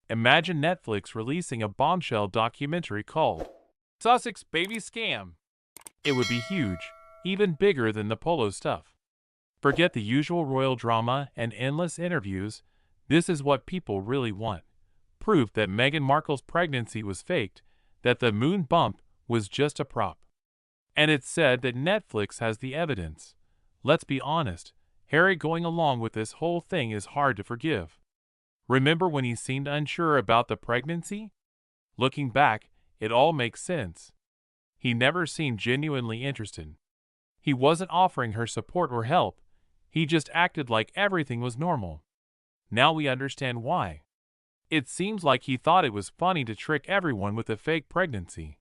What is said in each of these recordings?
Imagine Netflix releasing a bombshell documentary called Sussex Baby Scam. It would be huge, even bigger than the Polo stuff. Forget the usual royal drama and endless interviews. This is what people really want. Proof that Meghan Markle's pregnancy was faked, that the moon bump was just a prop. And it's said that Netflix has the evidence. Let's be honest, Harry going along with this whole thing is hard to forgive. Remember when he seemed unsure about the pregnancy? Looking back, it all makes sense. He never seemed genuinely interested. He wasn't offering her support or help. He just acted like everything was normal. Now we understand why. It seems like he thought it was funny to trick everyone with a fake pregnancy.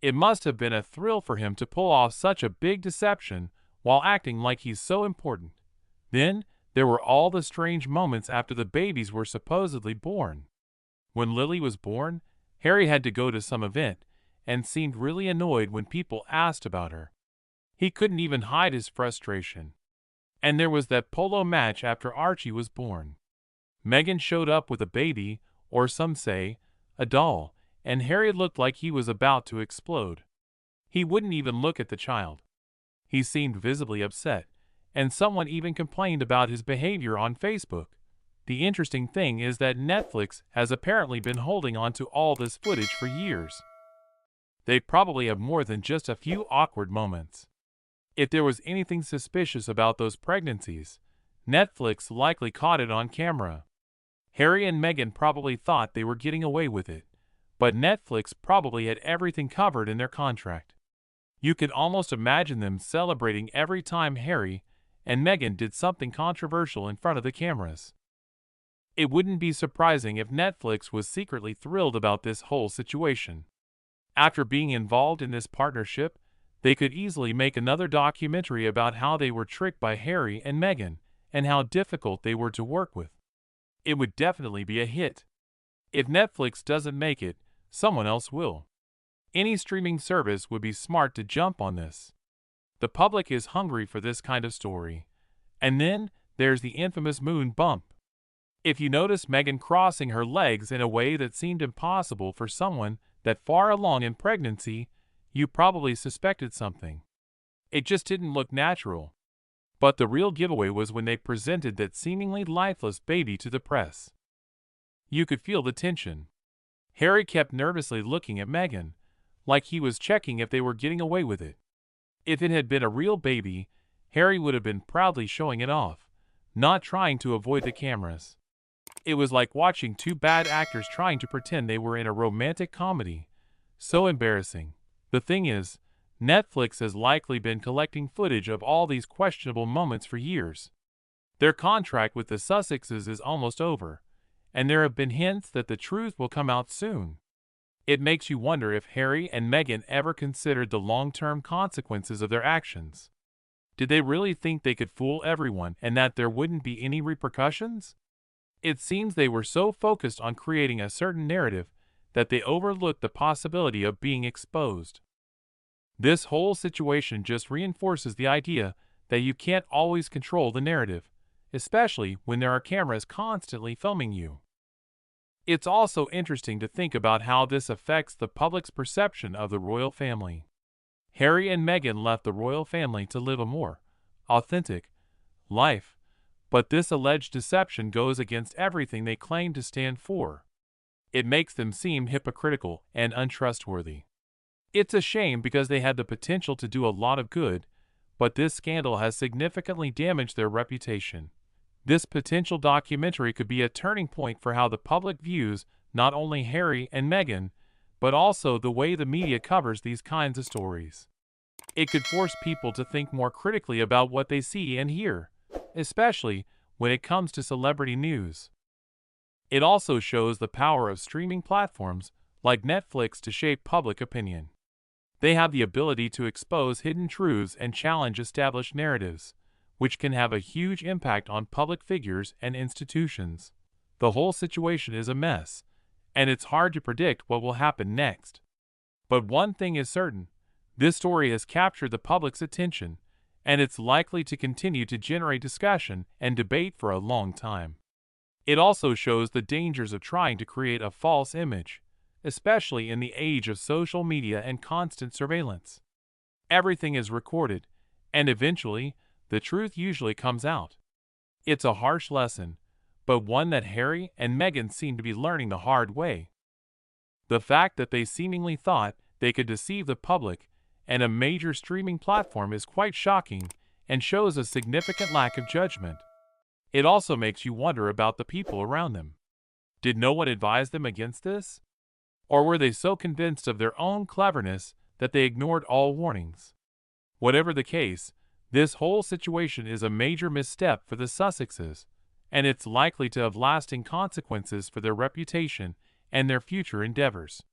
It must have been a thrill for him to pull off such a big deception while acting like he's so important. Then, there were all the strange moments after the babies were supposedly born. When Lily was born, Harry had to go to some event and seemed really annoyed when people asked about her. He couldn't even hide his frustration. And there was that polo match after Archie was born. Meghan showed up with a baby, or some say, a doll, and Harry looked like he was about to explode. He wouldn't even look at the child. He seemed visibly upset, and someone even complained about his behavior on Facebook. The interesting thing is that Netflix has apparently been holding on to all this footage for years. They probably have more than just a few awkward moments. If there was anything suspicious about those pregnancies, Netflix likely caught it on camera. Harry and Meghan probably thought they were getting away with it, but Netflix probably had everything covered in their contract. You could almost imagine them celebrating every time Harry and Meghan did something controversial in front of the cameras. It wouldn't be surprising if Netflix was secretly thrilled about this whole situation. After being involved in this partnership, they could easily make another documentary about how they were tricked by Harry and Meghan and how difficult they were to work with. It would definitely be a hit. If Netflix doesn't make it, someone else will. Any streaming service would be smart to jump on this. The public is hungry for this kind of story. And then, there's the infamous moon bump. If you notice Meghan crossing her legs in a way that seemed impossible for someone that far along in pregnancy, you probably suspected something. It just didn't look natural. But the real giveaway was when they presented that seemingly lifeless baby to the press. You could feel the tension. Harry kept nervously looking at Meghan, like he was checking if they were getting away with it. If it had been a real baby, Harry would have been proudly showing it off, not trying to avoid the cameras. It was like watching two bad actors trying to pretend they were in a romantic comedy. So embarrassing. The thing is, Netflix has likely been collecting footage of all these questionable moments for years. Their contract with the Sussexes is almost over, and there have been hints that the truth will come out soon. It makes you wonder if Harry and Meghan ever considered the long-term consequences of their actions. Did they really think they could fool everyone and that there wouldn't be any repercussions? It seems they were so focused on creating a certain narrative that they overlooked the possibility of being exposed. This whole situation just reinforces the idea that you can't always control the narrative, especially when there are cameras constantly filming you. It's also interesting to think about how this affects the public's perception of the royal family. Harry and Meghan left the royal family to live a more authentic life, but this alleged deception goes against everything they claim to stand for. It makes them seem hypocritical and untrustworthy. It's a shame because they had the potential to do a lot of good, but this scandal has significantly damaged their reputation. This potential documentary could be a turning point for how the public views not only Harry and Meghan, but also the way the media covers these kinds of stories. It could force people to think more critically about what they see and hear, especially when it comes to celebrity news. It also shows the power of streaming platforms like Netflix to shape public opinion. They have the ability to expose hidden truths and challenge established narratives, which can have a huge impact on public figures and institutions. The whole situation is a mess, and it's hard to predict what will happen next. But one thing is certain, this story has captured the public's attention, and it's likely to continue to generate discussion and debate for a long time. It also shows the dangers of trying to create a false image, especially in the age of social media and constant surveillance. Everything is recorded, and eventually, the truth usually comes out. It's a harsh lesson, but one that Harry and Meghan seem to be learning the hard way. The fact that they seemingly thought they could deceive the public and a major streaming platform is quite shocking and shows a significant lack of judgment. It also makes you wonder about the people around them. Did no one advise them against this? Or were they so convinced of their own cleverness that they ignored all warnings? Whatever the case, this whole situation is a major misstep for the Sussexes, and it's likely to have lasting consequences for their reputation and their future endeavors.